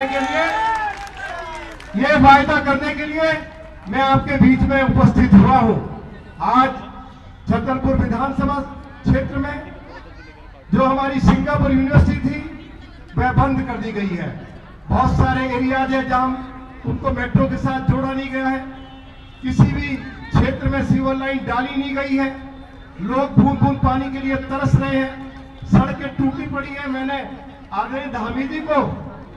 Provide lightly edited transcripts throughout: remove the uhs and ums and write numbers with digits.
के लिए ये वायदा करने के लिए मैं आपके बीच में उपस्थित हुआ हूं। आज छतरपुर विधानसभा क्षेत्र में जो हमारी सिंगापुर यूनिवर्सिटी थी वह बंद कर दी गई है। बहुत सारे एरियाज है जहां उनको मेट्रो के साथ जोड़ा नहीं गया है, किसी भी क्षेत्र में सीवर लाइन डाली नहीं गई है, लोग बूंद बूंद पानी के लिए तरस रहे हैं, सड़कें टूटी पड़ी है। मैंने आदरणीय धामी जी को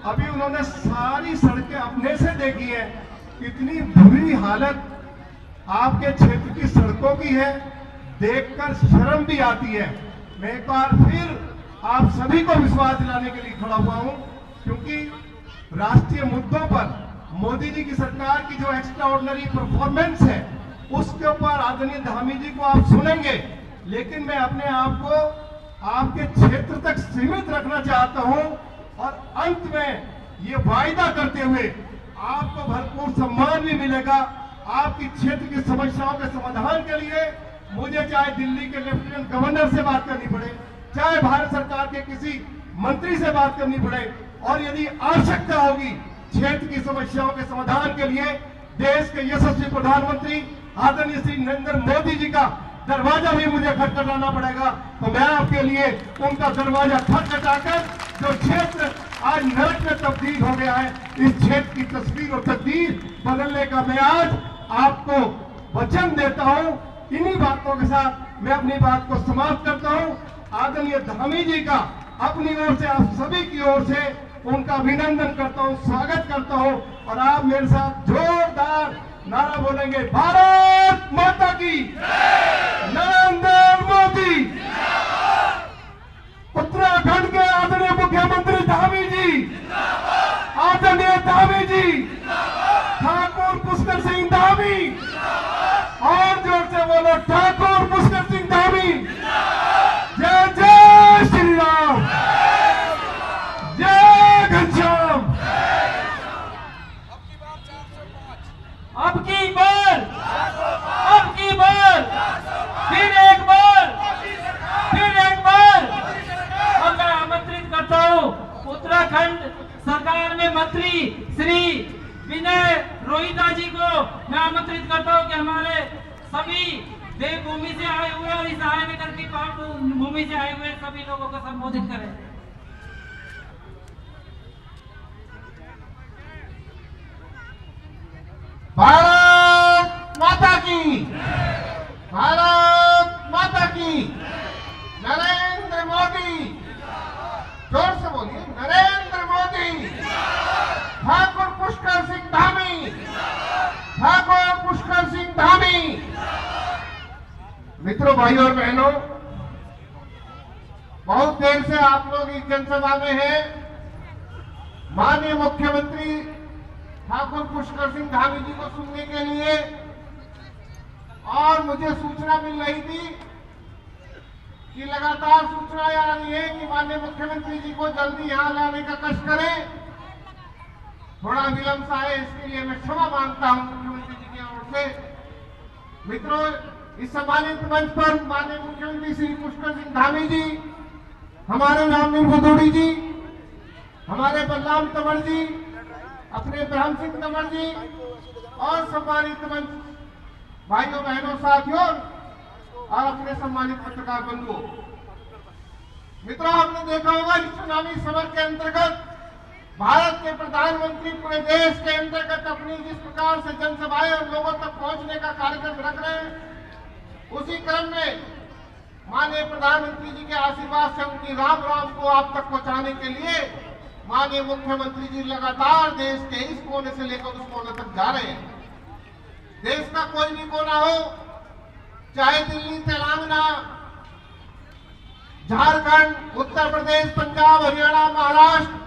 अभी उन्होंने सारी सड़कें अपने से देखी है, इतनी बुरी हालत आपके क्षेत्र की सड़कों की है, देखकर शर्म भी आती है। मैं एक बार फिर आप सभी को विश्वास दिलाने के लिए खड़ा हुआ हूं, क्योंकि राष्ट्रीय मुद्दों पर मोदी जी की सरकार की जो एक्स्ट्रा ऑर्डिनरी परफॉर्मेंस है उसके ऊपर आदरणीय धामी जी को आप सुनेंगे, लेकिन मैं अपने आप को आपके क्षेत्र तक सीमित रखना चाहता हूं और अंत में ये वायदा करते हुए आपको भरपूर सम्मान भी मिलेगा। आपकी क्षेत्र की समस्याओं के समाधान के लिए मुझे चाहे दिल्ली के लेफ्टिनेंट गवर्नर से बात करनी पड़े, चाहे भारत सरकार के किसी मंत्री से बात करनी पड़े, और यदि आवश्यकता होगी क्षेत्र की समस्याओं के समाधान के लिए देश के यशस्वी प्रधानमंत्री आदरणीय श्री नरेंद्र मोदी जी का दरवाजा भी मुझे खटखटाना पड़ेगा, तो मैं आपके लिए उनका दरवाजा खटखटाकर जो क्षेत्र आज नरक में तब्दील हो गया है, इस क्षेत्र की तस्वीर और तकदीर बदलने का मैं आज आपको वचन देता हूं। इन्हीं बातों के साथ मैं अपनी बात को समाप्त करता हूं। आदरणीय धामी जी का अपनी ओर से आप सभी की ओर से उनका अभिनंदन करता हूं, स्वागत करता हूं, और आप मेरे साथ जोरदार नारा बोलेंगे, भारत माता की, नरेंद्र मोदी, उत्तराखंड के आदरणीय मुख्यमंत्री धामी जी, आदरणीय धामी जी, ठाकुर पुष्कर सिंह धामी, और जोर से बोलो ठाकुर पुष्कर सिंह धामी, जय जय श्री राम, जय घनश्याम। अब की बार फिर एक बार अब मैं आमंत्रित करता हूँ उत्तराखंड सरकार में मंत्री श्री विनय रोहिता जी को मैं आमंत्रित करता हूँ कि हमारे सभी देवभूमि से आए हुए और इस आयनगर की पावन भूमि से आए हुए सभी लोगों को संबोधित करें। भारत माता की, भारत माता की, नरेंद्र मोदी, जोर से बोलिए, नरेंद्र मोदी, ठाकुर पुष्कर सिंह धामी, ठाकुर पुष्कर सिंह धामी। मित्रों, भाइयों और बहनों, बहुत देर से आप लोग इस जनसभा में हैं। माननीय मुख्यमंत्री ठाकुर पुष्कर सिंह धामी जी को सुनने के लिए, और मुझे सूचना मिल रही थी कि लगातार सूचनाएं आ रही है कि माननीय मुख्यमंत्री जी को जल्दी यहां लाने का कष्ट करें। थोड़ा विलंब सा है, इसके लिए मैं क्षमा मांगता हूं मुख्यमंत्री जी की ओर से। मित्रों, इस सम्मानित मंच पर माननीय मुख्यमंत्री श्री पुष्कर सिंह धामी जी, हमारे रामवीर भदौड़ी जी, हमारे बलराम तंवर जी, अपने ब्रह्म सिंह तंवर जी, और सम्मानित मंच भाइयों बहनों साथियों, और अपने सम्मानित पत्रकार बंधुओं। मित्रों, आपने देखा होगा इस सुनामी समर के अंतर्गत भारत के प्रधानमंत्री पूरे देश के अंतर्गत अपनी जिस प्रकार से जनसभाएं और लोगों तक पहुंचने का कार्यक्रम रख रहे हैं, उसी क्रम में माननीय प्रधानमंत्री जी के आशीर्वाद से उनकी राम राम को आप तक पहुंचाने के लिए माननीय मुख्यमंत्री जी लगातार देश के इस कोने से लेकर उस कोने तक जा रहे हैं। देश का कोई भी कोना हो, चाहे दिल्ली, तेलंगाना, झारखंड, उत्तर प्रदेश, पंजाब, हरियाणा, महाराष्ट्र,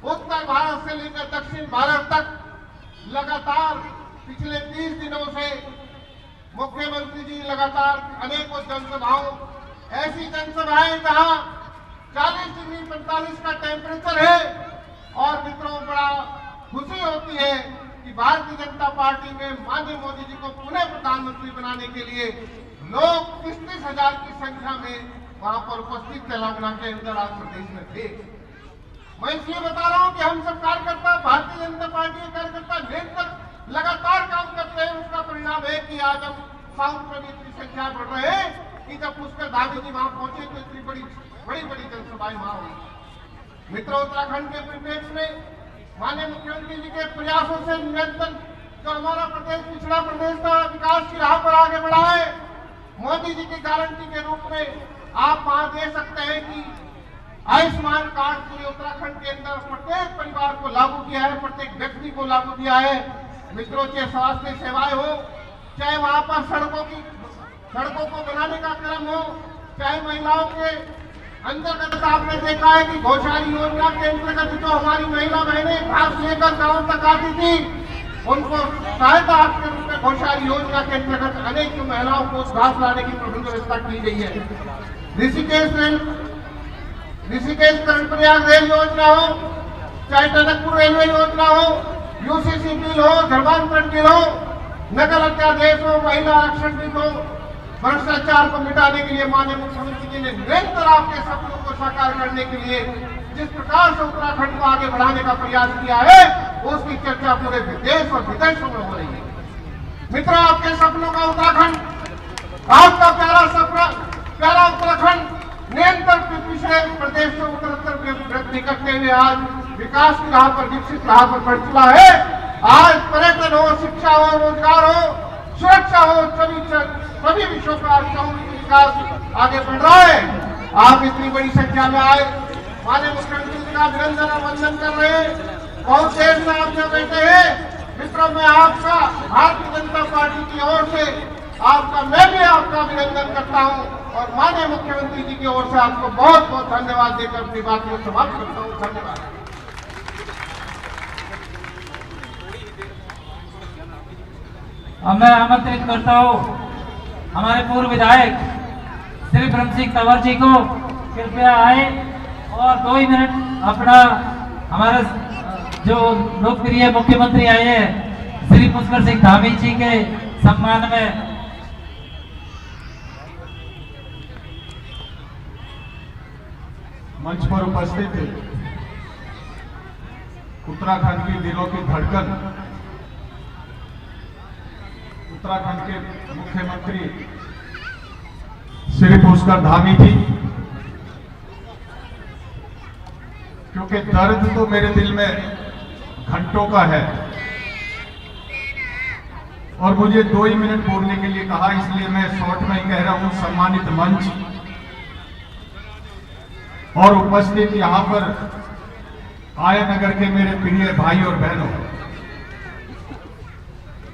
उत्तर भारत से लेकर दक्षिण भारत तक लगातार पिछले 30 दिनों से मुख्यमंत्री जी लगातार अनेकों जनसभाओं, ऐसी जनसभाएं जहां 40 डिग्री 45 का टेम्परेचर है, और मित्रों, बड़ा खुशी होती है कि भारतीय जनता पार्टी में माननीय मोदी जी को पुनः प्रधानमंत्री बनाने के लिए लोग 33,000 की संख्या में वहां पर उपस्थित तेलंगाना के अंदर आंध्र प्रदेश में थे। मैं इसलिए बता रहा हूं कि हम सब कार्यकर्ता, भारतीय जनता पार्टी के कार्यकर्ता निरंतर लगातार काम करते हैं। उसका परिणाम है कि आज हम साउथ में भी इतनी संख्या बढ़ रहे हैं कि जब पुष्कर धामी जी वहां पहुंचे तो इतनी बड़ी जनसभाएं वहां हुई। मित्रों, उत्तराखंड के परिप्रेक्ष्य में माननीय मुख्यमंत्री जी के प्रयासों से निरंतर जो हमारा प्रदेश पिछड़ा प्रदेश था, विकास की राह पर आगे बढ़ा है। मोदी जी की गारंटी के रूप में आप वहां दे सकते हैं कि आयुष्मान कार्ड पूरे उत्तराखंड के अंदर प्रत्येक परिवार को लागू किया है, प्रत्येक व्यक्ति को लागू किया है। मित्रों, चाहे स्वास्थ्य सेवाएं हो, चाहे वहां पर सड़कों को बनाने का क्रम हो, चाहे महिलाओं के अंतर्गत आपने देखा है कि गौशाली योजना के अंतर्गत जो हमारी महिला बहनें घास लेकर गांव तक आती थी, उनको सहायता के रूप में गौशाली योजना के अंतर्गत अनेक महिलाओं को घास लाने की प्रबंध व्यवस्था की गई है। ऋषिकेश कर्णप्रयाग रेल योजना हो, चाहे टनकपुर रेलवे योजना हो, यूसीसी बिल हो, धर्मांतरण बिल हो, नकल अध्यादेश हो, महिला आरक्षण बिल हो, भ्रष्टाचार को मिटाने के लिए माननीय मुख्यमंत्री जी ने निरंतर आपके सपनों को साकार करने के लिए जिस प्रकार से उत्तराखंड को आगे बढ़ाने का प्रयास किया है, उसकी चर्चा पूरे देश और विदेशों में हो रही है। मित्रों, आपके सपनों का उत्तराखंड, आपका प्यारा उत्तराखंड निरंतर पिछड़े प्रदेश से उत्तरोत्तर वृद्धि करते हुए आज विकास की राह पर, विकसित राह पर बढ़ चला है। आज पर्यटन हो, शिक्षा हो, रोजगार हो, सुरक्षा हो, सभी विषयों का विकास आगे बढ़ रहा है। आप इतनी बड़ी संख्या में आए, माननीय मुख्यमंत्री जी का अभिनंदन और वंदन कर रहे हैं। बहुत देर से आप यहाँ बैठे हैं। मित्रों, मैं आपका भारतीय जनता पार्टी की ओर से मैं भी आपका अभिनंदन करता हूं और माननीय मुख्यमंत्री जी की ओर से आपको बहुत बहुत धन्यवाद देकर अपनी बात को समाप्त करता हूं। धन्यवाद। अब मैं आमंत्रित करता हूं हमारे पूर्व विधायक श्री ब्रह्म सिंह तंवर जी को, कृपया आए और 2 ही मिनट अपना हमारे जो लोकप्रिय मुख्यमंत्री आए हैं श्री पुष्कर सिंह धामी जी के सम्मान में मंच पर उपस्थित उत्तराखंड के दिलों की धड़कन, उत्तराखंड के मुख्यमंत्री श्री पुष्कर धामी जी, क्योंकि दर्द तो मेरे दिल में घंटों का है और मुझे 2 ही मिनट बोलने के लिए कहा, इसलिए मैं शॉर्ट में ही कह रहा हूं। सम्मानित मंच और उपस्थित यहां पर आया नगर के मेरे प्रिय भाई और बहनों,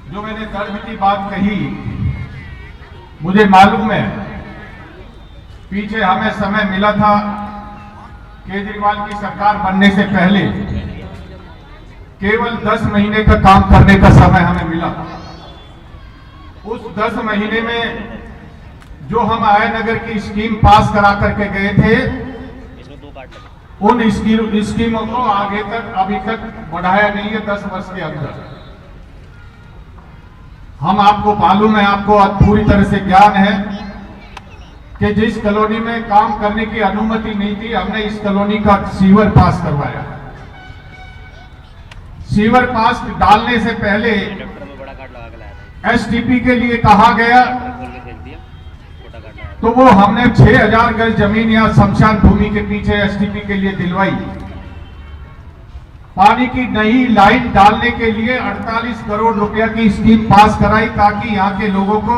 जो मैंने दर्द की बात कही, मुझे मालूम है पीछे हमें समय मिला था केजरीवाल की सरकार बनने से पहले, केवल 10 महीने का काम करने का समय हमें मिला। उस 10 महीने में जो हम आया नगर की स्कीम पास करा करके गए थे, उन स्कीमों को आगे तक अभी तक बढ़ाया नहीं है 10 वर्ष के अंदर। हम आपको मालूम है, आपको पूरी तरह से ज्ञान है कि जिस कॉलोनी में काम करने की अनुमति नहीं थी, हमने इस कॉलोनी का सीवर पास करवाया। सीवर पास डालने से पहले एसटीपी के लिए कहा गया, तो वो हमने 6000 गज जमीन या शमशान भूमि के पीछे एसटीपी के लिए दिलवाई। पानी की नई लाइन डालने के लिए 48 करोड़ रुपया की स्कीम पास कराई, ताकि यहाँ के लोगों को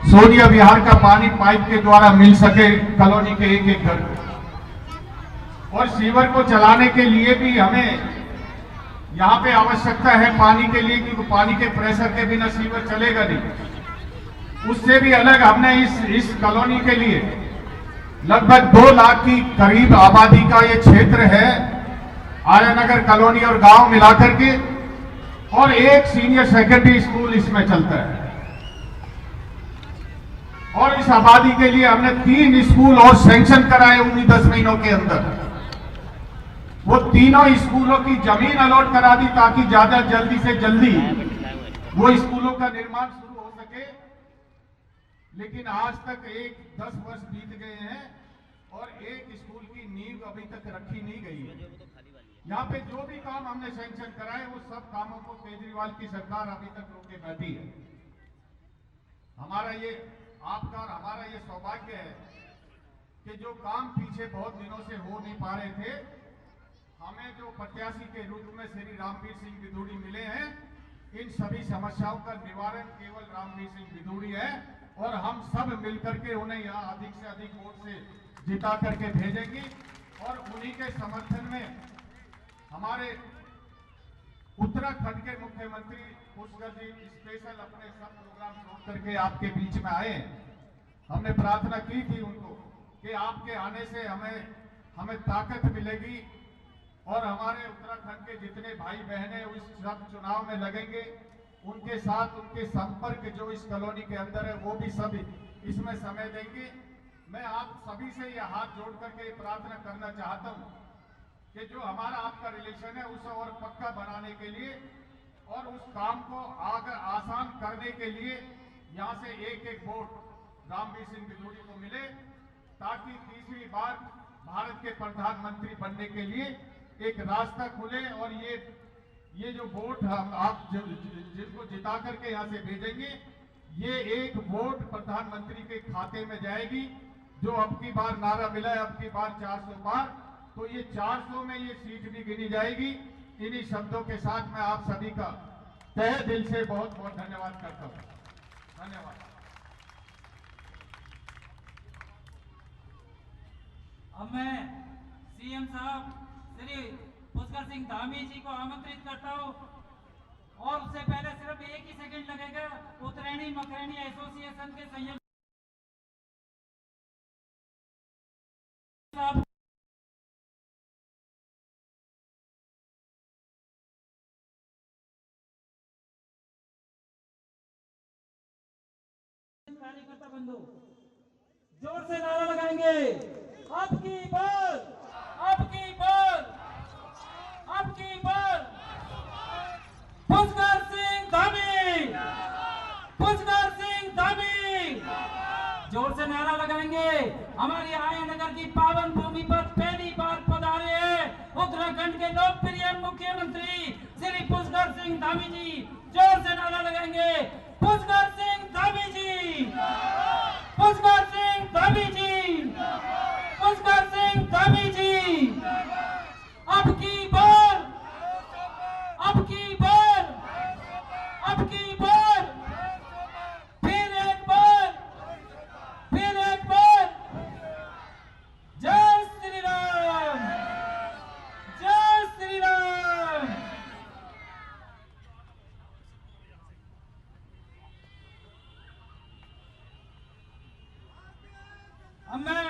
सोनिया विहार का पानी पाइप के द्वारा मिल सके कॉलोनी के एक एक घर को। और सीवर को चलाने के लिए भी हमें यहाँ पे आवश्यकता है पानी के लिए, क्योंकि पानी के प्रेशर के बिना सीवर चलेगा नहीं। उससे भी अलग हमने इस कॉलोनी के लिए लगभग 2 लाख की करीब आबादी का ये क्षेत्र है, आया नगर कॉलोनी और गांव मिलाकर के, और एक सीनियर सेकेंडरी स्कूल इसमें चलता है। और इस आबादी के लिए हमने 3 स्कूल और सैंक्शन कराए 19-10 महीनों के अंदर। वो तीनों स्कूलों की जमीन अलॉट करा दी, ताकि ज्यादा जल्दी से जल्दी वो स्कूलों का निर्माण शुरू हो सके। लेकिन आज तक 10 वर्ष बीत गए हैं और एक स्कूल की नींव अभी तक रखी नहीं गई है। यहाँ पे जो भी काम हमने सैंक्शन कराए वो सब कामों को केजरीवाल की सरकार अभी तक रोके बैठी है। हमारा ये आपका और हमारा ये सौभाग्य है कि जो काम पीछे बहुत दिनों से हो नहीं पा रहे थे, हमें जो प्रत्याशी के रूप में श्री रामवीर सिंह बिधूड़ी मिले हैं, इन सभी समस्याओं का निवारण केवल रामवीर सिंह बिधूड़ी है और हम सब मिलकर के उन्हें यहाँ अधिक से अधिक वोट से जिता करके भेजेंगे और उन्हीं के समर्थन में हमारे उत्तराखंड के मुख्यमंत्री पुष्कर जी स्पेशल अपने सब प्रोग्राम छोड़ करके आपके बीच में आए। हमने प्रार्थना की थी उनको कि आपके आने से हमें ताकत मिलेगी और हमारे उत्तराखंड के जितने भाई बहन हैं इस सब चुनाव में लगेंगे, उनके साथ उनके संपर्क जो इस कॉलोनी के अंदर है वो भी सब इसमें समय देंगे। मैं आप सभी से यह हाथ जोड़ करके प्रार्थना करना चाहता हूं कि जो हमारा आपका रिलेशन है उसे और पक्का बनाने के लिए और उस काम को आगे आसान करने के लिए यहाँ से एक एक वोट रामवीर सिंह बिधूड़ी को मिले, ताकि तीसरी बार भारत के प्रधानमंत्री बनने के लिए एक रास्ता खुले। और ये जो वोट हम आप जिनको जिता करके यहाँ से भेजेंगे, ये एक वोट प्रधानमंत्री के खाते में जाएगी। जो अब की बार नारा मिला है, अब की बार 400 बार, तो ये 400 में ये सीट भी गिनी जाएगी। इन्हीं शब्दों के साथ मैं आप सभी का तहे दिल से बहुत बहुत धन्यवाद करता हूँ। धन्यवाद। अब मैं सीएम साहब श्री पुष्कर सिंह धामी जी को आमंत्रित करता हूँ और उससे पहले सिर्फ एक ही सेकंड लगेगा। उत्तरायणी मकरैनी एसोसिएशन के संयोजक साहब कार्यकर्ता बंधु जोर से नारा लगाएंगे, अब की बार, अब की बार, अब की बार पुष्कर सिंह धामी, पुष्कर सिंह धामी। जोर से नारा लगाएंगे। हमारी आया नगर की पावन भूमि पर पहली बार पधारे हैं उत्तराखंड के लोकप्रिय मुख्यमंत्री श्री पुष्कर सिंह धामी जी। जोर से नारा लगाएंगे, पुष्कर सिंह धामी जी, पुष्कर सिंह धामी जी, पुष्कर सिंह धामी जी। अब की बार, अब की बार, अब की बार, फिर एक बार, फिर एक बार। जय श्री राम, जय श्री राम। अब मैं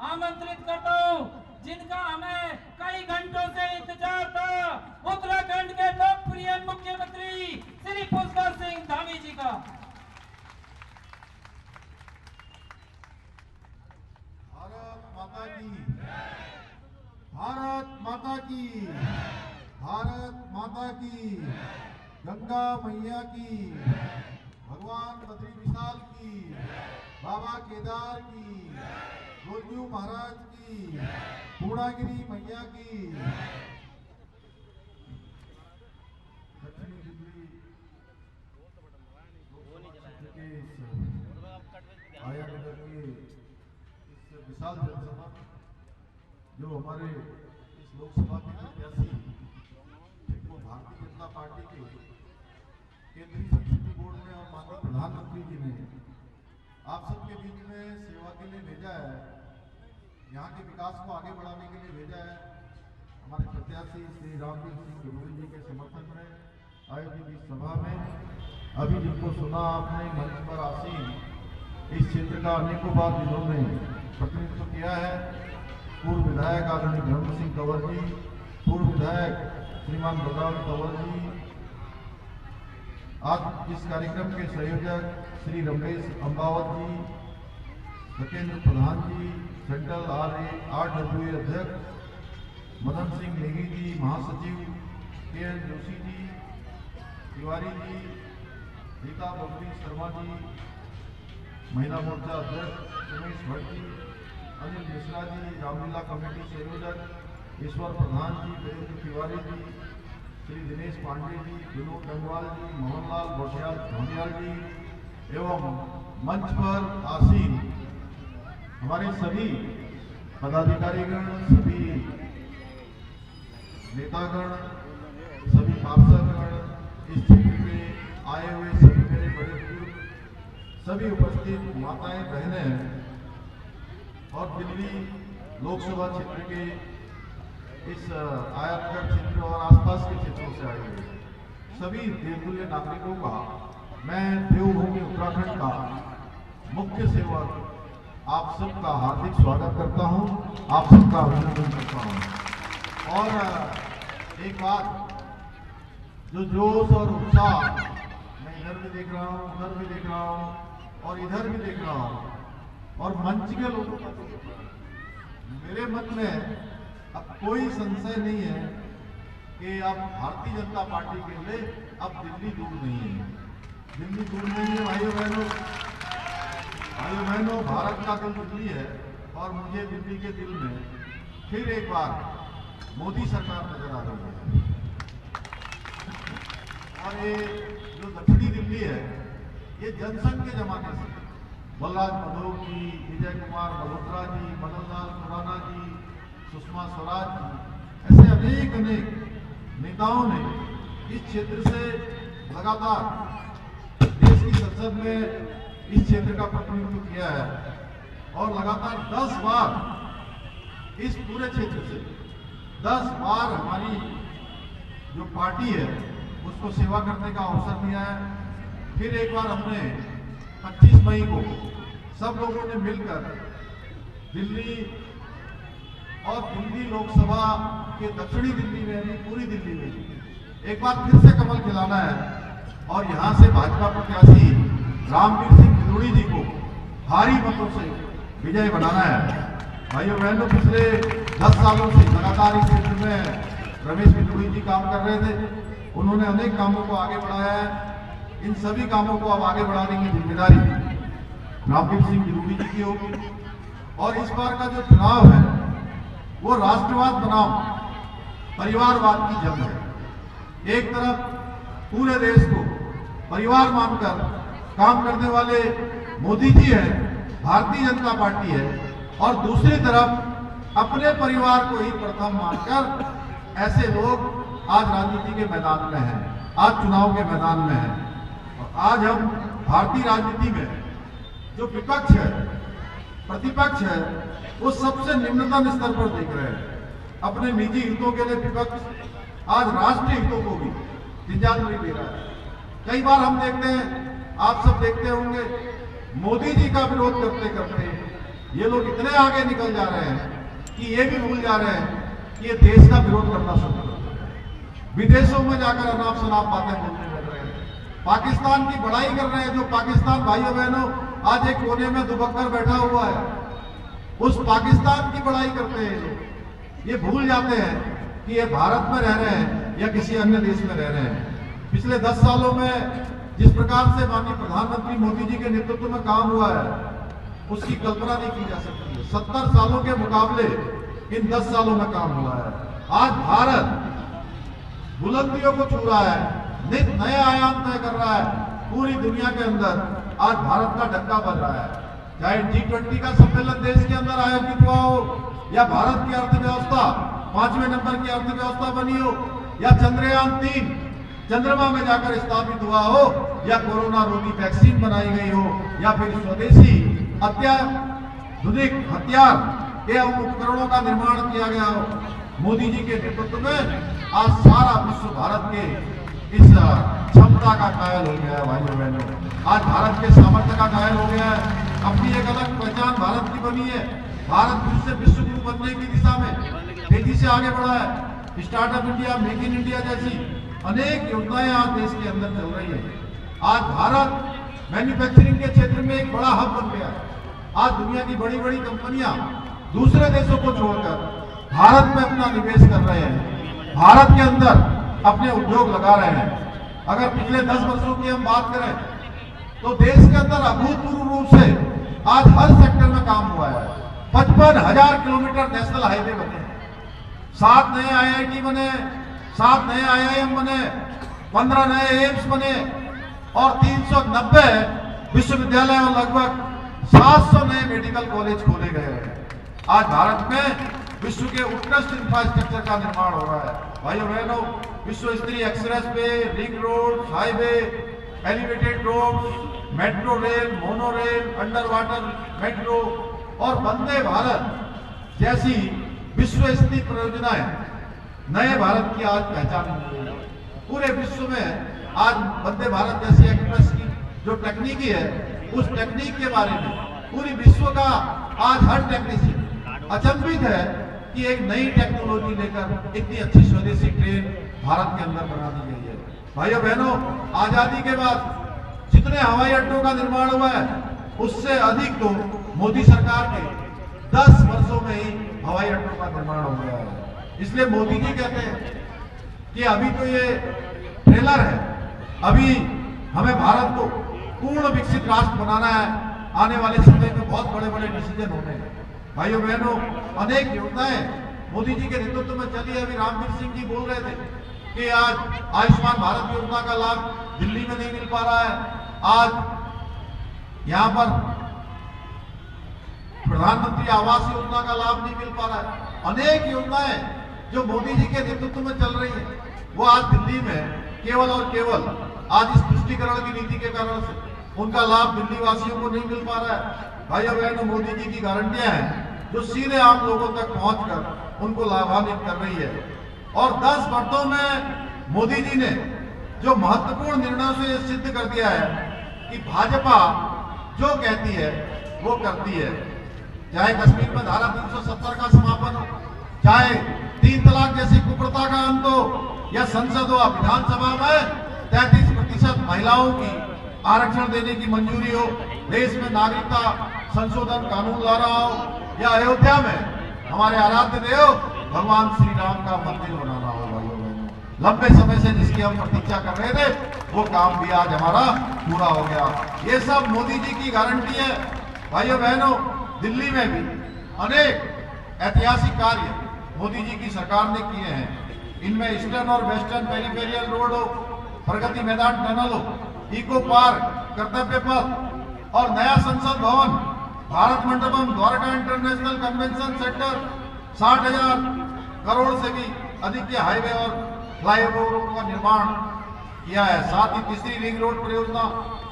आमंत्रित करता हूँ जिनका हमें कई घंटों से इंतजार था, उत्तराखंड के लोकप्रिय मुख्यमंत्री श्री पुष्कर सिंह धामी जी का। भारत माता की, भारत माता की, भारत माता की, गंगा मैया की, भगवान बद्री विशाल की, बाबा केदार की, गोलजू महाराज की, पूर्णागिरी मैया की, दक्षिणी दिल्ली आया नगर के इस विशाल जनसभा जो हमारे इस लोकसभा के प्रत्याशी जिनको भारतीय जनता पार्टी के केंद्रीय संसदीय बोर्ड में और माननीय प्रधानमंत्री जी ने आप सबके बीच में सेवा के लिए भेजा है, यहाँ के विकास को आगे बढ़ाने के लिए भेजा है। हमारे प्रत्याशी श्री रामवीर सिंह बिधूड़ी जी के समर्थन में आयोजित इस सभा में अभी जिनको सुना आपने मंच पर आसीन इस क्षेत्र का अनेकों बार जिन्होंने प्रतिनिधित्व किया है, पूर्व विधायक आदरणीय धर्म सिंह कंवर जी, पूर्व विधायक श्रीमान बलराम कंवर जी, आज इस कार्यक्रम के संयोजक श्री रमेश अम्बावत जी, सत्येंद्र प्रधान जी, सेंट्रल RWA अध्यक्ष मदन सिंह नेगी जी, महासचिव KN जोशी जी, तिवारी जी, रीता बबली शर्मा जी, महिला मोर्चा अध्यक्ष उमेश भट्ट जी, अनिल मिश्रा जी, रामलीला कमेटी संयोजक ईश्वर प्रधान जी, वीरेंद्र तिवारी जी, श्री दिनेश पांडे जी, विनोद गंगवाल जी, मोहनलाल भोटियाल जी एवं मंच पर आसीन हमारे सभी पदाधिकारीगण, सभी नेतागण, सभी पार्षदगण, इस क्षेत्र के आए हुए सभी मेरे बड़े बुजुर्ग, सभी उपस्थित माताएं, बहनें और दिल्ली लोकसभा क्षेत्र के इस आयतगढ़ क्षेत्र और आसपास के क्षेत्रों से आए हुए सभी देवतुल्य नागरिकों का मैं देवभूमि उत्तराखंड का मुख्य सेवक आप सबका हार्दिक स्वागत करता हूं, आप सबका अभिनंदन करता हूं। और एक बात, जो जोश और उत्साह मैं इधर भी देख रहा हूं, उधर भी देख रहा हूं और इधर भी देख रहा हूं और मंच के लोगों का, मेरे मन में अब कोई संशय नहीं है कि अब भारतीय जनता पार्टी के लिए अब दिल्ली दूर नहीं है। दिल्ली दूर नहीं है भाइयों बहनों, भारत का दिल दिल्ली है और मुझे दिल्ली के दिल में फिर एक बार मोदी सरकार नजर आ रही है। और ये जो दक्षिणी दिल्ली है, ये जनसंघ के जमाने से बलराज मधोक जी, विजय कुमार मल्होत्रा जी, मदन लाल खुराना जी, सुषमा स्वराज जी, ऐसे अनेक नेताओं ने इस क्षेत्र से लगातार देश की संसद में इस क्षेत्र का प्रतिनिधित्व किया है और लगातार 10 बार इस पूरे क्षेत्र से 10 बार हमारी जो पार्टी है उसको सेवा करने का अवसर दिया है। फिर एक बार हमने 25 मई को सब लोगों ने मिलकर दिल्ली और दिल्ली लोकसभा के दक्षिणी दिल्ली में भी, पूरी दिल्ली में एक बार फिर से कमल खिलाना है और यहां से भाजपा प्रत्याशी रामवीर सिंह भिदोड़ी जी को भारी मतों से विजय बनाना है। भाइयों बहनों, पिछले 10 सालों से लगातार इस क्षेत्र में रमेश भिदोड़ी जी काम कर रहे थे। उन्होंने अनेक कामों को आगे बढ़ाया है। इन सभी कामों को अब आगे बढ़ाने की जिम्मेदारी रामवीर सिंह भिदोड़ी जी की होगी। और इस बार का जो चुनाव है वो राष्ट्रवाद बनाम परिवारवाद की जंग है। एक तरफ पूरे देश को परिवार मानकर काम करने वाले मोदी जी हैं, भारतीय जनता पार्टी है, और दूसरी तरफ अपने परिवार को ही प्रथम मानकर ऐसे लोग आज राजनीति के मैदान में हैं, आज चुनाव के मैदान में हैं। और आज हम भारतीय राजनीति में जो विपक्ष है, प्रतिपक्ष है, वो सबसे निम्नतम स्तर पर देख रहे हैं। अपने निजी हितों के लिए विपक्ष आज राष्ट्रीय हितों को भी इजाजत नहीं दे रहा है। कई बार हम देखते हैं, आप सब देखते होंगे, मोदी जी का विरोध करते करते ये लोग इतने आगे निकल जा रहे हैं कि ये भी भूल जा रहे हैं कि ये देश का विरोध करना शुरू कर रहे हैं। विदेशों में जाकर अनाप शनाप बातें बोलने लग रहे हैं, पाकिस्तान की बड़ाई कर रहे हैं। जो पाकिस्तान भाइयों बहनों आज एक कोने में दुबक्कर बैठा हुआ है, उस पाकिस्तान की बड़ाई करते हैं लोग। ये भूल जाते हैं कि ये भारत में रह रहे हैं या किसी अन्य देश में रह रहे हैं। पिछले 10 सालों में जिस प्रकार से माननीय प्रधानमंत्री मोदी जी के नेतृत्व में काम हुआ है, उसकी कल्पना नहीं की जा सकती है। 70 सालों के मुकाबले इन 10 सालों में काम हुआ है। आज भारत बुलंदियों को छू रहा है, नित नए आयाम तय कर रहा है। पूरी दुनिया के अंदर आज भारत का डंका बज रहा है। चाहे G20 का सम्मेलन देश के अंदर आयोजित हुआ हो, या भारत की अर्थव्यवस्था 5वें नंबर की अर्थव्यवस्था बनी हो, या चंद्रयान 3 चंद्रमा में जाकर स्थापित हुआ हो, या कोरोना रोधी वैक्सीन बनाई गई हो, या फिर स्वदेशी अत्याधुनिक हथियार एवं उपकरणों का निर्माण किया गया हो, मोदी जी के नेतृत्व में आज सारा विश्व भारत के इस क्षमता का कायल हो गया है। भाइयों बहनों, आज भारत के सामर्थ्य का कायल हो गया है। अपनी एक अलग पहचान भारत की बनी है। भारत फिर से विश्व गुरु बनने की दिशा में तेजी से आगे बढ़ा है। Startup India, make in India जैसी अनेक योजनाएं आज देश के अंदर चल रही है। आज भारत मैन्युफैक्चरिंग के क्षेत्र में एक बड़ा हब बन गया है। आज दुनिया की बड़ी बड़ी कंपनियां दूसरे देशों को छोड़कर भारत में अपना निवेश कर रहे हैं, भारत के अंदर अपने उद्योग लगा रहे हैं। अगर पिछले 10 वर्षों की हम बात करें तो देश के अंदर अभूतपूर्व रूप से आज हर सेक्टर में काम हुआ है। 55,000 किलोमीटर नेशनल हाईवे बने हैं, 7 नए IIT बने, 7 नए IIM बने, 15 नए एम्स बने और 390 विश्वविद्यालय और लगभग 700 नए मेडिकल कॉलेज खोले गए हैं। आज भारत में विश्व के उत्कृष्ट इंफ्रास्ट्रक्चर का निर्माण हो रहा है। भाइयों बहनों, विश्व स्तरीय express way, ring road, highway, elevated road, metro rail, mono rail, under water metro और वंदे भारत जैसी विश्व स्तरीय परियोजनाएं नए भारत की आज पहचान हो गई है। पूरे विश्व में आज वंदे भारत जैसी एक्सप्रेस की जो तकनीकी है, उस तकनीक के बारे में पूरी विश्व का आज हर टेक्नीशियन अचंभित है कि एक नई टेक्नोलॉजी लेकर इतनी अच्छी स्वदेशी ट्रेन भारत के अंदर बना दी गई है। भाइयों बहनों, आजादी के बाद जितने हवाई अड्डों का निर्माण हुआ है, उससे अधिक तो मोदी सरकार के 10 वर्षों में ही हवाई अड्डों का निर्माण हो गया है। इसलिए मोदी जी कहते हैं कि अभी तो ये ट्रेलर है, अभी हमें भारत को पूर्ण विकसित राष्ट्र बनाना है। आने वाले समय में बहुत बड़े बड़े डिसीजन होने हैं। भाइयों बहनों, अनेक योजनाएं मोदी जी के नेतृत्व में चली है। अभी रामवीर सिंह जी बोल रहे थे कि आज आयुष्मान भारत योजना का लाभ दिल्ली में नहीं मिल पा रहा है। आज यहां पर प्रधानमंत्री आवास योजना का लाभ नहीं मिल पा रहा है। अनेक योजनाएं जो मोदी जी के नेतृत्व में चल रही है, वो आज दिल्ली में केवल और केवल आज इस तुष्टीकरण की नीति के कारण से उनका लाभ दिल्ली वासियों को नहीं मिल पा रहा है। भाइयों बहनों, मोदी जी की गारंटियां हैं जो सीधे आम लोगों तक पहुंचकर उनको लाभान्वित कर रही है। और 10 वर्षों में मोदी जी ने जो महत्वपूर्ण निर्णयों से यह सिद्ध कर दिया है कि भाजपा जो कहती है वो करती है। चाहे कश्मीर में धारा 370 का समापन हो, चाहे 3 तलाक जैसी कुप्रथा का अंत हो, या संसद व विधानसभा में 33% महिलाओं की आरक्षण देने की मंजूरी हो, देश में नागरिकता संशोधन कानून ला रहा हो, या अयोध्या में हमारे आराध्य देव भगवान श्री राम का मंदिर बनाना हो। भाइयों बहनों, लंबे समय से जिसकी हम प्रतीक्षा कर रहे थे, वो काम भी आज हमारा पूरा हो गया। ये सब मोदी जी की गारंटी है। भाइयों बहनों, दिल्ली में भी अनेक ऐतिहासिक कार्य मोदी जी की सरकार ने किए हैं। इनमें ईस्टर्न और वेस्टर्न पेरिफेरियल रोड हो, प्रगति मैदान टनल हो, इको पार्क, कर्तव्य पथ और नया संसद भवन, Bharat Mandapam, Dwarka international convention centre, 60,000 crore से भी अधिक के हाईवे और फ्लाईओवरों का निर्माण किया है। साथ ही तीसरी रिंग रोड परियोजना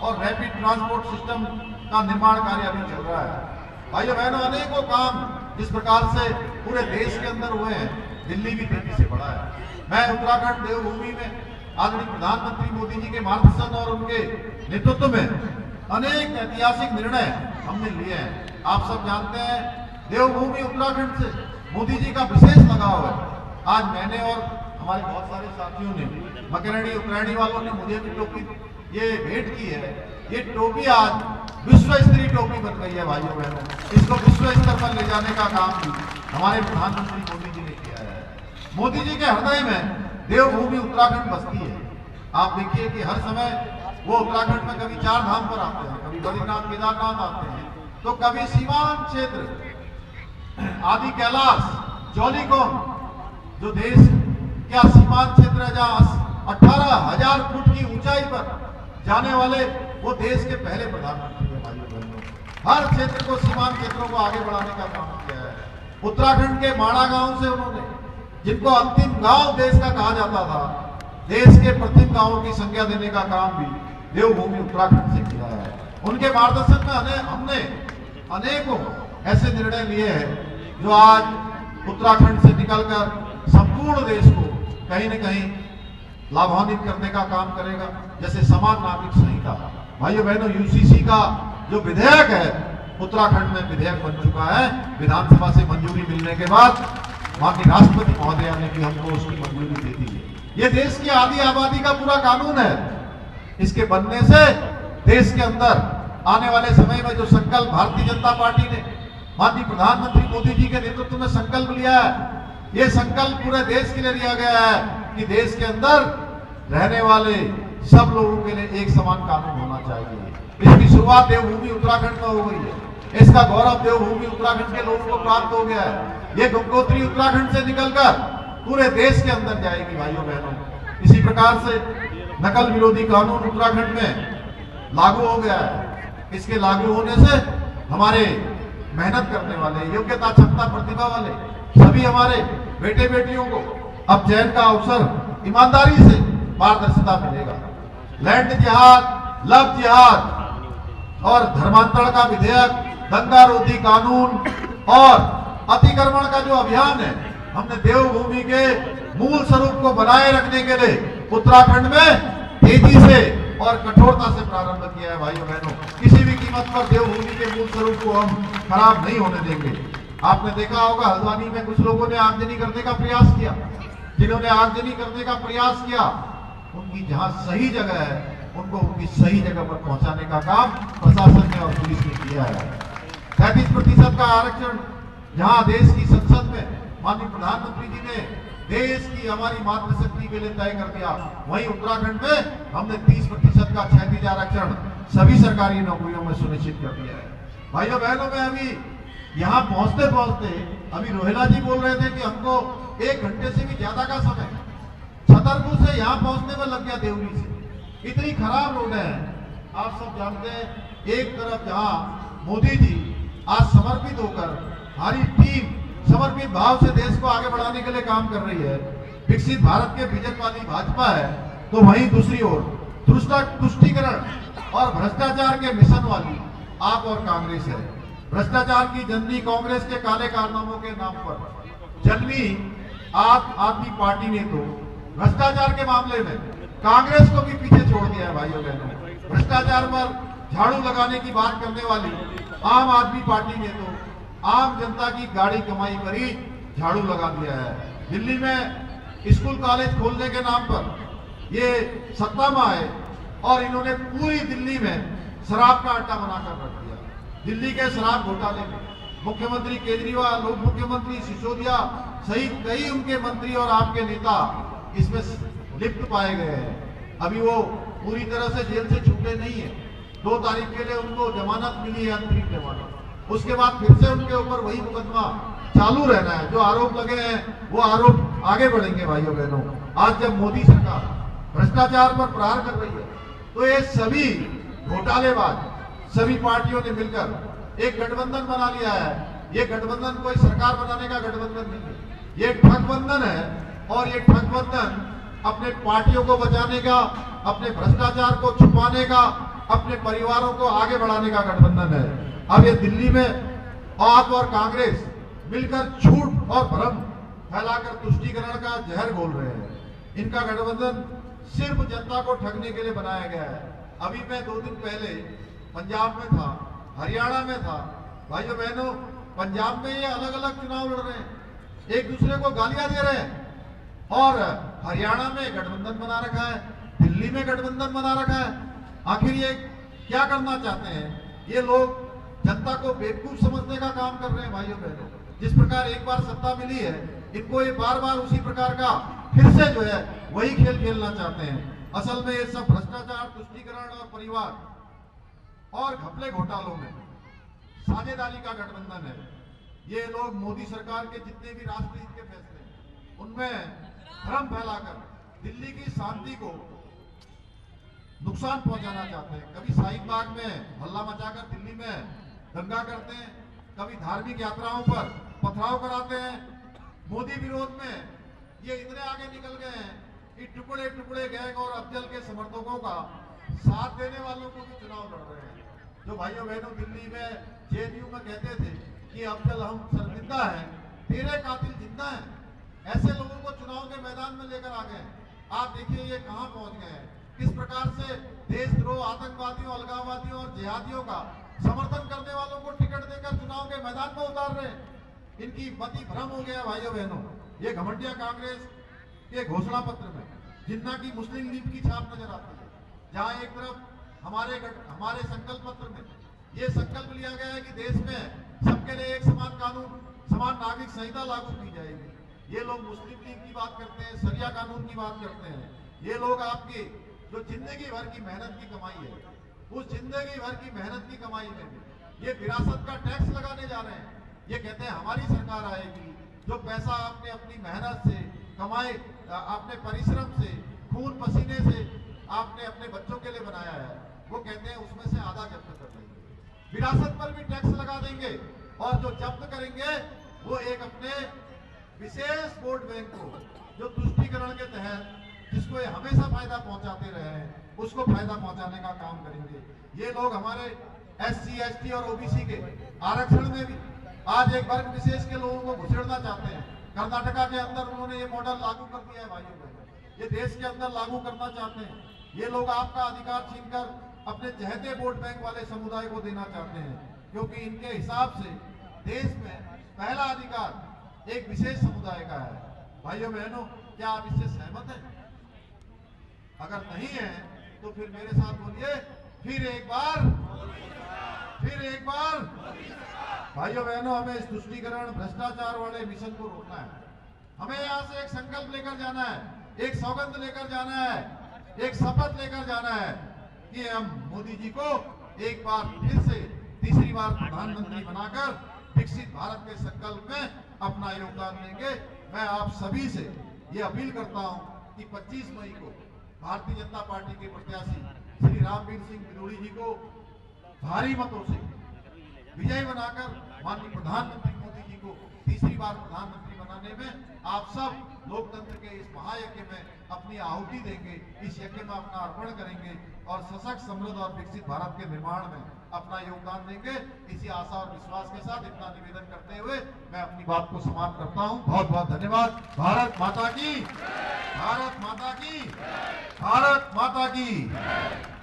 और रैपिड ट्रांसपोर्ट सिस्टम का निर्माण कार्य अभी चल रहा है। भाइयों बहनों, अनेकों काम जिस प्रकार से पूरे देश के अंदर हुए हैं, दिल्ली भी तेजी से बढ़ा है। मैं उत्तराखंड देवभूमि में आदरणीय प्रधानमंत्री मोदी जी के मार्गदर्शन और उनके नेतृत्व में अनेक ऐतिहासिक निर्णय हमने लिए हैं। आप सब जानते हैं, देवभूमि उत्तराखंड से मोदी जी का विशेष लगाव है। आज मैंने और हमारे बहुत सारे साथियों ने, मकरणी उत्तरायणी वालों ने मुझे भी टोपी ये भेंट की है। ये टोपी आज विश्व स्तरीय टोपी बन गई है। भाइयों बहनों, इसको विश्व स्तर पर ले जाने का काम भी हमारे प्रधानमंत्री मोदी जी ने किया है। मोदी जी के हृदय में देवभूमि उत्तराखंड बसती है। आप देखिए कि हर समय वो उत्तराखंड में कभी 4 धाम पर आते हैं, कभी बद्रीनाथ केदारनाथ आते हैं, तो कभी सीमांत क्षेत्र आदि कैलाश, जौलीकोन, जो देश क्या सीमांत क्षेत्र है जहां 18,000 फुट की ऊंचाई पर जाने वाले वो देश के पहले प्रधानमंत्री हैं। भाइयों बहनों, हर क्षेत्र को, सीमांत क्षेत्रों को आगे बढ़ाने का काम किया है। उत्तराखंड के माणा गांव से उन्होंने, जिनको अंतिम गांव देश का कहा जाता था, देश के प्रथम गांवों की संख्या देने का काम भी देवभूमि उत्तराखंड से किया है। उनके मार्गदर्शन में हमने अनेकों ऐसे निर्णय लिए हैं जो आज उत्तराखंड से निकलकर संपूर्ण देश को कहीं न कहीं लाभान्वित करने का काम करेगा। जैसे समान नागरिक संहिता, भाइयों बहनों, यूसीसी का जो विधेयक है, उत्तराखंड में विधेयक बन चुका है। विधानसभा से मंजूरी मिलने के बाद वहां की राष्ट्रपति महोदया ने भी हमको उसकी मंजूरी दे दी है। ये देश की आधी आबादी का पूरा कानून है। इसके बनने से देश के अंदर आने वाले समय में जो संकल्प भारतीय जनता पार्टी ने माननीय प्रधानमंत्री मोदी जी के नेतृत्व में संकल्प लिया है, ये संकल्प पूरे देश के लिए लिया गया है कि देश के अंदर रहने वाले सब लोगों के लिए एक समान कानून होना चाहिए। इसकी शुरुआत देवभूमि उत्तराखंड में हो गई है। इसका गौरव देवभूमि उत्तराखंड के लोगों को प्राप्त हो गया है। ये गंगोत्री उत्तराखंड से निकलकर पूरे देश के अंदर जाएगी भाइयों बहनों। इसी प्रकार से नकल विरोधी कानून उत्तराखंड में लागू हो गया है। इसके लागू होने से हमारे मेहनत करने वाले, योग्यता, क्षमता, प्रतिभा वाले सभी हमारे बेटे बेटियों को अब चयन का अवसर ईमानदारी से, पारदर्शिता मिलेगा। लैंड जिहाद, लव जिहाद और धर्मांतरण का विधेयक, दंगा रोधी कानून और अतिक्रमण का जो अभियान है, हमने देवभूमि के मूल स्वरूप को बनाए रखने के लिए उत्तराखंड में तेजी से और कठोरता से प्रारंभ किया है भाइयों बहनों। किसी भी कीमत पर देवभूमि के मूल स्वरूप को हम खराब नहीं होने देंगे। आपने देखा होगा हल्द्वानी में कुछ लोगों ने आगजनी करने का प्रयास किया। जिन्होंने आगजनी करने का प्रयास किया, उनकी जहां सही जगह है उनको उनकी सही जगह पर पहुंचाने का काम प्रशासन ने और पुलिस ने किया है। 33% का आरक्षण जहां देश की संसद में माननीय प्रधानमंत्री जी ने देश की हमारी मातृशक्ति के लिए तय कर दिया, वहीं उत्तराखंड में हमने 30% का क्षैतिज आरक्षण सभी सरकारी नौकरियों में सुनिश्चित कर दिया है। भाइयों बहनों, में अभी यहाँ पहुंचते पहुंचते अभी रोहिला जी बोल रहे थे कि हमको 1 घंटे से भी ज्यादा का समय छतरपुर से यहाँ पहुंचने में लग गया। देवरी से इतनी खराब रोड है, आप सब जानते हैं। एक तरफ जहाँ मोदी जी आज समर्पित होकर, हमारी टीम समर्पित भाव से देश को आगे बढ़ाने के लिए काम कर रही है, विकसित भारत के विजन वाली भाजपा है, तो वहीं दूसरी ओर तुष्टीकरण और भ्रष्टाचार के मिशन वाली आप और कांग्रेस है। भ्रष्टाचार की जननी कांग्रेस के काले कारनामों के नाम पर जन्मी आप आदमी पार्टी ने तो भ्रष्टाचार के मामले में कांग्रेस को भी पीछे छोड़ दिया है भाइयों बहनों। भ्रष्टाचार पर झाड़ू लगाने की बात करने वाली आम आदमी पार्टी ने तो आम जनता की गाड़ी कमाई पर ही झाड़ू लगा दिया है। दिल्ली में स्कूल कॉलेज खोलने के नाम पर ये सत्ता में आए और इन्होंने पूरी दिल्ली में शराब का अड्डा बनाकर रख दिया। दिल्ली के शराब घोटाले में मुख्यमंत्री केजरीवाल, उप मुख्यमंत्री सिसोदिया सहित कई उनके मंत्री और आपके नेता इसमें लिप्त पाए गए हैं। अभी वो पूरी तरह से जेल से छूटे नहीं है। 2 तारीख के लिए उनको जमानत मिली है, अंतरिम जमानत। उसके बाद फिर से उनके ऊपर वही मुकदमा चालू रहना है। जो आरोप लगे हैं वो आरोप आगे बढ़ेंगे भाइयों बहनों। आज जब मोदी सरकार भ्रष्टाचार पर प्रहार कर रही है, तो ये सभी घोटालेबाज सभी पार्टियों ने मिलकर एक गठबंधन बना लिया है। ये गठबंधन कोई सरकार बनाने का गठबंधन नहीं है, ये ठगबंधन है। और ये ठगबंधन अपने पार्टियों को बचाने का, अपने भ्रष्टाचार को छुपाने का, अपने परिवारों को आगे बढ़ाने का गठबंधन है। अब ये दिल्ली में आप और कांग्रेस मिलकर झूठ और भ्रम फैलाकर तुष्टीकरण का जहर घोल रहे हैं। इनका गठबंधन सिर्फ जनता को ठगने के लिए बनाया गया है। अभी मैं 2 दिन पहले पंजाब में था, हरियाणा में था। भाइयों बहनों, पंजाब में ये अलग अलग चुनाव लड़ रहे हैं, एक दूसरे को गालियां दे रहे हैं, और हरियाणा में गठबंधन बना रखा है, दिल्ली में गठबंधन बना रखा है। आखिर ये क्या करना चाहते हैं? ये लोग जनता को बेवकूफ समझने का काम कर रहे हैं भाइयों बहनों। जिस प्रकार एक बार सत्ता मिली है, इनको ये बार बार उसी प्रकार का फिर से जो है वही खेल खेलना चाहते हैं। असल में ये सब भ्रष्टाचार, तुष्टीकरण और परिवार और घपले घोटालों में साझेदारी का गठबंधन है। ये लोग मोदी सरकार के जितने भी राष्ट्रहित के फैसले हैं उनमें भ्रम फैलाकर दिल्ली की शांति को नुकसान पहुंचाना चाहते हैं। कभी शाहीन बाग में हल्ला मचाकर दिल्ली में दंगा करते हैं, कभी धार्मिक यात्राओं पर पथराव कराते हैं। मोदी विरोध में ये इतने आगे निकल गए हैं कि टुकड़े टुकड़े गैंग और अफजल के समर्थकों का साथ देने वालों को भी चुनाव लड़ रहे हैं। जो भाइयों बहनों दिल्ली में जेएनयू में कहते थे कि अफजल हम शर्मिंदा हैं, तेरे कातिल जिंदा हैं, ऐसे लोगों को चुनाव के मैदान में लेकर आ गए। आप देखिए ये कहां पहुंच गए हैं, किस प्रकार से देशद्रोह, आतंकवादियों, अलगाववादियों और जिहादियों का समर्थन करने वालों को टिकट देकर चुनाव के मैदान में उतार रहे हैं। इनकी मति भ्रम हो गया भाइयों बहनों। ये घमंडिया कांग्रेस के घोषणा पत्र में जिन्ना की मुस्लिम लीग की छाप नजर आती है, जहां एक तरफ हमारे संकल्प पत्र में ये संकल्प लिया गया है कि देश में सबके लिए एक समान कानून, समान नागरिक संहिता लागू की जाएगी। ये लोग मुस्लिम लीग की बात करते हैं, शरिया कानून की बात करते हैं। ये लोग आपकी जो जिंदगी भर की मेहनत की कमाई है, उस जिंदगी भर की मेहनत की कमाई में भी ये विरासत का टैक्स लगाने जा रहे हैं। ये कहते हैं हमारी सरकार आएगी, जो पैसा आपने अपनी मेहनत से कमाए, अपने परिश्रम से, खून पसीने से आपने अपने बच्चों के लिए बनाया है, वो कहते हैं उसमें से आधा जब्त कर लेंगे। विरासत पर भी टैक्स लगा देंगे और जो जब्त करेंगे वो एक अपने विशेष वोट बैंक को, जो तुष्टीकरण के तहत जिसको ये हमेशा फायदा पहुंचाते रहे हैं, उसको फायदा पहुंचाने का काम करेंगे। ये लोग हमारे SC, ST और OBC के आरक्षण में भी आज एक वर्ग विशेष के लोगों को घुसेड़ना चाहते हैं। कर्नाटका के अंदर उन्होंने ये मॉडल लागू कर दिया है भाइयों बहनों, ये देश के अंदर लागू करना चाहते हैं। ये लोग आपका अधिकार छीनकर अपने चहेते वोट बैंक वाले समुदाय को देना चाहते हैं, क्योंकि इनके हिसाब से देश में पहला अधिकार एक विशेष समुदाय का है। भाइयों बहनों, क्या आप इससे सहमत हैं? अगर नहीं है तो फिर मेरे साथ बोलिए, फिर एक बार, फिर एक बार। भाइयों बहनों, हमें इस तुष्टीकरण भ्रष्टाचार वाले मिशन को रोकना है। हमें यहाँ से एक संकल्प लेकर जाना है, एक सौगंध लेकर जाना है, एक शपथ लेकर जाना है कि हम मोदी जी को एक बार फिर से तीसरी बार प्रधानमंत्री बनाकर विकसित भारत के संकल्प में अपना योगदान देंगे। मैं आप सभी से ये अपील करता हूं कि 25 मई को भारतीय जनता पार्टी के प्रत्याशी श्री रामवीर सिंह बिलोड़ी जी को भारी मतों से विजयी बनाकर माननीय प्रधानमंत्री मोदी जी को तीसरी बार प्रधानमंत्री बनाने में आप सब लोकतंत्र के इस महायज्ञ में अपनी आहुति देंगे, इस यज्ञ में अपना अर्पण करेंगे और सशक्त, समृद्ध और विकसित भारत के निर्माण में अपना योगदान देंगे। इसी आशा और विश्वास के साथ इतना निवेदन करते हुए मैं अपनी बात को समाप्त करता हूं। बहुत बहुत धन्यवाद। भारत माता की, भारत माता की, भारत माता की।